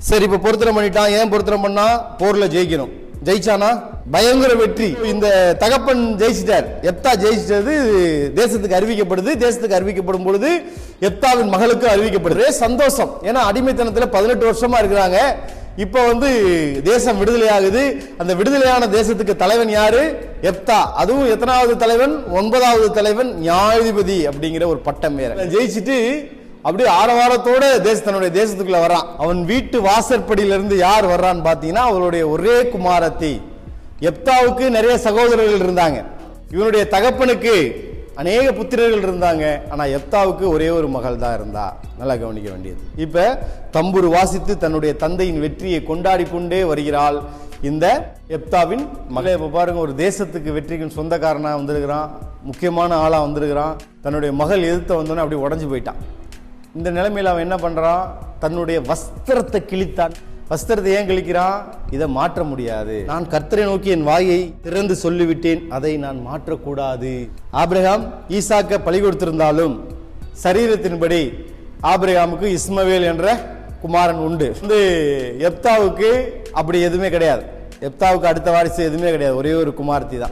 சரி, இப்ப பொருத்தனை பண்ணிட்டான். ஏன் பொருத்தனை பண்ணா? போர்ல ஜெயிக்கணும். ஜெயிச்சானா? பயங்கர வெற்றி. இந்த தகப்பன் ஜெயிச்சிட்டார். எப்தா ஜெயிச்சது தேசத்துக்கு அறிவிக்கப்படுது. தேசத்துக்கு அறிவிக்கப்படும் பொழுது எப்தாவின் மகளுக்கு அறிவிக்கப்படுது. சந்தோஷம். ஏன்னா அடிமைத்தனத்துல 18 வருஷமா இருக்கிறாங்க. இப்ப தேசம் விடுதலை ஆகுது. அந்த விடுதலையான தேசத்துக்கு தலைவன் யாரு? எப்தா. அதுவும் எத்தனாவது தலைவன்? 9வது தலைவன், நியாயாதிபதி அப்படிங்கிற ஒரு பட்டம் வேற. ஜெயிச்சுட்டு அப்படியே ஆரவாரத்தோட தன்னுடைய தேசத்துக்குள்ள வர்றான். அவன் வீட்டு வாசற்படியிலிருந்து யார் வர்றான்னு பாத்தீங்கன்னா அவருடைய ஒரே குமாரத்தி. எப்தாவுக்கு நிறைய சகோதரர்கள் இருந்தாங்க. இவனுடைய தகப்பனுக்கு அநேக புத்திரர்கள் இருந்தாங்க. ஆனா எப்தாவுக்கு ஒரே ஒரு மகள் தான் இருந்தா. நல்லா கவனிக்க வேண்டியது. இப்ப தம்புரு வாசித்து தன்னுடைய தந்தையின் வெற்றியை கொண்டாடி கொண்டே வருகிறாள் இந்த எப்தாவின் மகள். இப்ப பாருங்க, ஒரு தேசத்துக்கு வெற்றிக்கு சொந்தக்காரனா வந்திருக்கிறான், முக்கியமான ஆளா வந்திருக்கிறான். தன்னுடைய மகள் எதிர்த்து வந்தோன்னே அப்படி உடஞ்சு போயிட்டான். இந்த நிலைமையில் அவன் என்ன பண்றான்? தன்னுடைய வஸ்திரத்தை கிழித்தான். வஸ்திரத்தை ஏன் கிழிக்கிறான்? இதை மாற்ற முடியாது. நான் கர்த்தரை நோக்கி என் வாயை திறந்து சொல்லிவிட்டேன், அதை நான் மாற்றக்கூடாது. ஆபிரகாம் ஈசாக்க பலி கொடுத்திருந்தாலும் சரீரத்தின்படி ஆபிரகாமுக்கு இஸ்மவேல் என்ற குமாரன் உண்டு. எப்தாவுக்கு அப்படி எதுவுமே கிடையாது. எப்தாவுக்கு அடுத்த வாரிசு எதுவுமே கிடையாது. ஒரே ஒரு குமாரத்தி தான்.